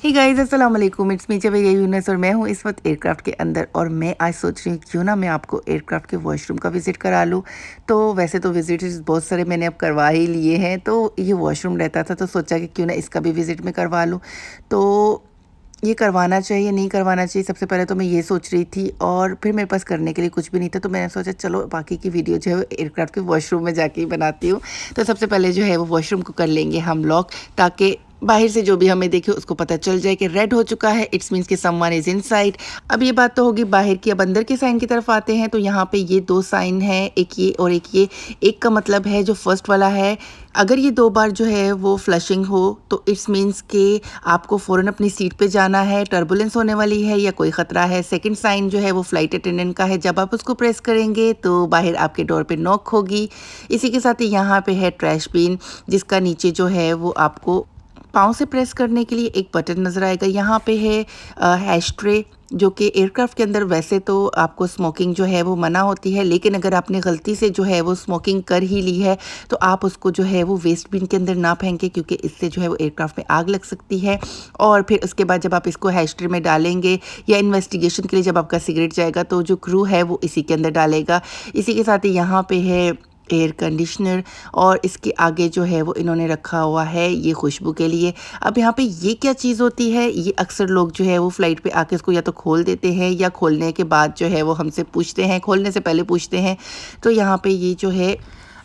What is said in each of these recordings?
Hey guys अस्सलाम वालेकुम, it's me Javeria Yunus और मैं हूँ इस वक्त एयरक्राफ्ट के अंदर और मैं आज सोच रही हूँ क्यों ना मैं आपको एयरक्राफ्ट के वॉशरूम का विज़िट करा लूँ। तो वैसे तो विज़िट्स बहुत सारे मैंने अब करवा ही लिए हैं, तो ये वॉशरूम रहता था तो सोचा कि क्यों ना इसका भी विज़िट मैं करवा लूँ। तो ये करवाना चाहिए, नहीं करवाना चाहिए, सबसे पहले तो मैं ये सोच रही थी और फिर मेरे पास करने के लिए कुछ भी नहीं था, तो मैंने सोचा चलो बाकी की वीडियो जो है एयरक्राफ्ट के वॉशरूम में जाके ही बनाती हूँ। तो सबसे पहले जो है वो वॉशरूम को कर लेंगे हम लॉक, ताकि बाहर से जो भी हमें देखे उसको पता चल जाए कि रेड हो चुका है, इट्स मीन्स कि समवन इज़ इनसाइड। अब ये बात तो होगी बाहर की, अब अंदर के साइन की तरफ आते हैं। तो यहाँ पे ये 2 साइन हैं, एक ये और एक ये। एक का मतलब है जो फर्स्ट वाला है, अगर ये 2 बार जो है वो फ्लशिंग हो तो इट्स मीन्स कि आपको फ़ौरन अपनी सीट पे जाना है, टर्बुलेंस होने वाली है या कोई ख़तरा है। सेकंड साइन जो है वो फ्लाइट अटेंडेंट का है, जब आप उसको प्रेस करेंगे तो बाहर आपके डोर पे नॉक होगी। इसी के साथ ही यहाँ पे है ट्रैश बिन, जिसका नीचे जो है वो आपको पाँव से प्रेस करने के लिए एक बटन नज़र आएगा। यहाँ पे है हैश ट्रे, जो कि एयरक्राफ्ट के अंदर वैसे तो आपको स्मोकिंग जो है वो मना होती है, लेकिन अगर आपने गलती से जो है वो स्मोकिंग कर ही ली है तो आप उसको जो है वो वेस्ट बिन के अंदर ना फेंकें, क्योंकि इससे जो है वो एयरक्राफ्ट में आग लग सकती है। और फिर उसके बाद जब आप इसको हैश ट्रे में डालेंगे या इन्वेस्टिगेशन के लिए जब आपका सिगरेट जाएगा तो जो क्रू है वो इसी के अंदर डालेगा। इसी के साथ ही यहाँ पे है एयर कंडीशनर और इसके आगे जो है वो इन्होंने रखा हुआ है ये खुशबू के लिए। अब यहाँ पे ये क्या चीज़ होती है, ये अक्सर लोग जो है वो फ़्लाइट पे आके इसको या तो खोल देते हैं या खोलने के बाद जो है वो हमसे पूछते हैं, खोलने से पहले पूछते हैं। तो यहाँ पे ये जो है,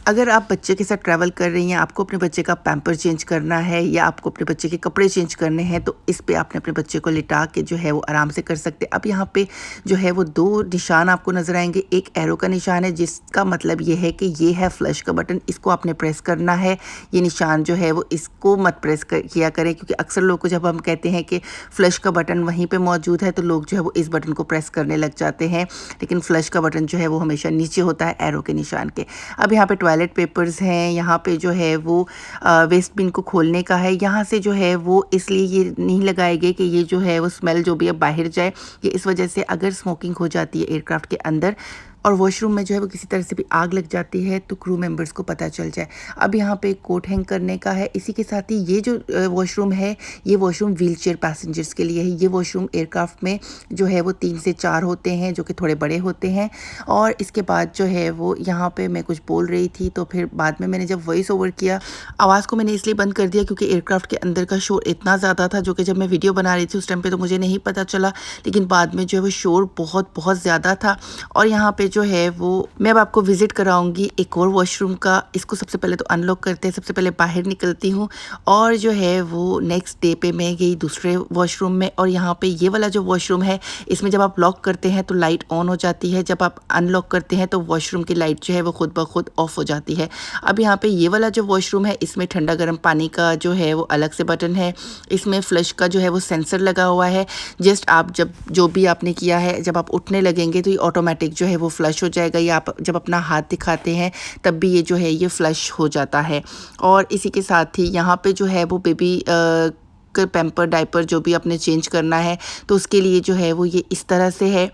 अगर आप बच्चे के साथ ट्रैवल कर रही हैं, आपको अपने बच्चे का पैम्पर चेंज करना है या आपको अपने बच्चे के कपड़े चेंज करने हैं, तो इस पे आपने अपने बच्चे को लिटा के जो है वो आराम से कर सकते हैं। अब यहाँ पे जो है वो 2 निशान आपको नज़र आएंगे, एक एरो का निशान है जिसका मतलब ये है कि ये है फ्लश का बटन, इसको आपने प्रेस करना है। ये निशान जो है वो इसको मत किया करें, क्योंकि अक्सर लोग को जब हम कहते हैं कि फ्लश का बटन वहीं पर मौजूद है तो लोग जो है वो इस बटन को प्रेस करने लग जाते हैं, लेकिन फ्लश का बटन जो है वो हमेशा नीचे होता है एरो के निशान के। अब यहाँ पे टॉयलेट पेपर्स हैं, यहाँ पे जो है वो वेस्ट बिन को खोलने का है। यहाँ से जो है वो इसलिए ये नहीं लगाए गए कि ये जो है वो स्मेल जो भी है बाहर जाए, ये इस वजह से अगर स्मोकिंग हो जाती है एयरक्राफ्ट के अंदर और वॉशरूम में जो है वो किसी तरह से भी आग लग जाती है तो क्रू मेंबर्स को पता चल जाए। अब यहाँ पे कोट हैंग करने का है। इसी के साथ ही ये जो वॉशरूम है, ये वॉशरूम व्हीलचेयर पैसेंजर्स के लिए है। ये वॉशरूम एयरक्राफ्ट में जो है वो 3 से 4 होते हैं, जो कि थोड़े बड़े होते हैं। और इसके बाद जो है वो यहाँ पे मैं कुछ बोल रही थी, तो फिर बाद में मैंने जब वॉइस ओवर किया, आवाज़ को मैंने इसलिए बंद कर दिया क्योंकि एयरक्राफ्ट के अंदर का शोर इतना ज़्यादा था, जो कि जब मैं वीडियो बना रही थी उस टाइम पे तो मुझे नहीं पता चला, लेकिन बाद में जो है वो शोर बहुत बहुत ज़्यादा था। और यहाँ पे जो है वो मैं अब आपको विज़िट कराऊंगी एक और वॉशरूम का। इसको सबसे पहले तो अनलॉक करते हैं, सबसे पहले बाहर निकलती हूँ और जो है वो नेक्स्ट डे पे मैं गई दूसरे वॉशरूम में। और यहाँ पे ये वाला जो वॉशरूम है, इसमें जब आप लॉक करते हैं तो लाइट ऑन हो जाती है, जब आप अनलॉक करते हैं तो वॉशरूम की लाइट जो है वो खुद ब खुद ऑफ हो जाती है। अब यहाँ पे ये वाला जो वॉशरूम है, इसमें ठंडा गर्म पानी का जो है वो अलग से बटन है, इसमें फ्लश का जो है वो सेंसर लगा हुआ है। जस्ट आप जब जो भी आपने किया है, जब आप उठने लगेंगे तो ये ऑटोमेटिक जो है वो फ्लश हो जाएगा, या आप जब अपना हाथ दिखाते हैं तब भी ये जो है ये फ्लश हो जाता है। और इसी के साथ ही यहाँ पे जो है वो बेबी पैम्पर डायपर जो भी आपने चेंज करना है तो उसके लिए जो है वो ये इस तरह से है,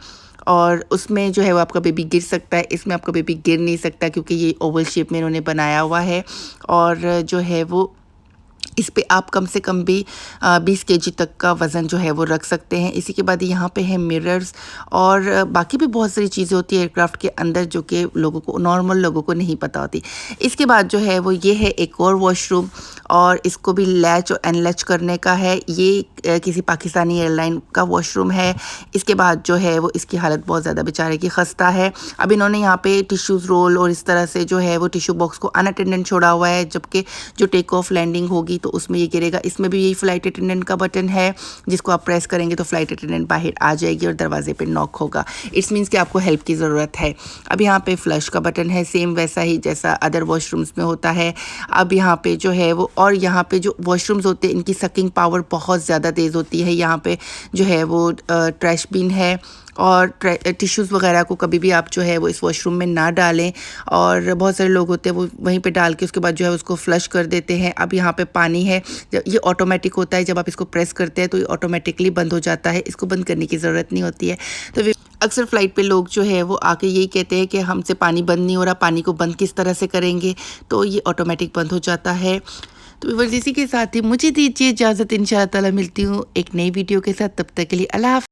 और उसमें जो है वो आपका बेबी गिर सकता है, इसमें आपका बेबी गिर नहीं सकता क्योंकि ये ओवल शेप में इन्होंने बनाया हुआ है। और जो है वो इस पे आप कम से कम भी 20 केजी तक का वज़न जो है वो रख सकते हैं। इसी के बाद यहाँ पे है मिरर्स और बाकी भी बहुत सारी चीज़ें होती है एयरक्राफ्ट के अंदर, जो कि लोगों को, नॉर्मल लोगों को नहीं पता होती। इसके बाद जो है वो ये है एक और वॉशरूम, और इसको भी लैच और अनलैच करने का है। ये किसी पाकिस्तानी एयरलाइन का वॉशरूम है। इसके बाद जो है वो इसकी हालत बहुत ज़्यादा बेचारे की खस्ता है। अब इन्होंने यहाँ पे टिश्यूज़ रोल और इस तरह से जो है वो टिश्यू बॉक्स को अनअटेंडेंट छोड़ा हुआ है, जबकि जो टेक ऑफ लैंडिंग होगी तो उसमें ये गिरेगा। इसमें भी यही फ़्लाइट अटेंडेंट का बटन है, जिसको आप प्रेस करेंगे तो फ़्लाइट अटेंडेंट बाहर आ जाएगी और दरवाजे पे नॉक होगा। इट्स मीन्स कि आपको हेल्प की ज़रूरत है। अब यहाँ पे फ्लश का बटन है, सेम वैसा ही जैसा अदर वॉशरूम्स में होता है। अब यहाँ पे जो है वो, और यहाँ पे जो वॉशरूम्स होते हैं इनकी सकिंग पावर बहुत ज़्यादा तेज़ होती है। यहाँ पे जो है वो ट्रैश बिन है, और टिश्यूज़ वगैरह को कभी भी आप जो है वो इस वॉशरूम में ना डालें। और बहुत सारे लोग होते हैं वो वहीं पे डाल के उसके बाद जो है उसको फ्लश कर देते हैं। अब यहाँ पे पानी है, ये ऑटोमेटिक होता है, जब आप इसको प्रेस करते हैं तो ये ऑटोमेटिकली बंद हो जाता है, इसको बंद करने की ज़रूरत नहीं होती है। तो अक्सर फ़्लाइट पे लोग जो है वो आके यही कहते हैं कि हमसे पानी बंद नहीं हो रहा, पानी को बंद किस तरह से करेंगे, तो ये ऑटोमेटिक बंद हो जाता है। तो व्यूअर्स इसी के साथ ही मुझे दीजिए इजाज़त, इंशाअल्लाह ताला मिलती हूँ एक नई वीडियो के साथ, तब तक के लिए अल्लाह हाफ़िज़।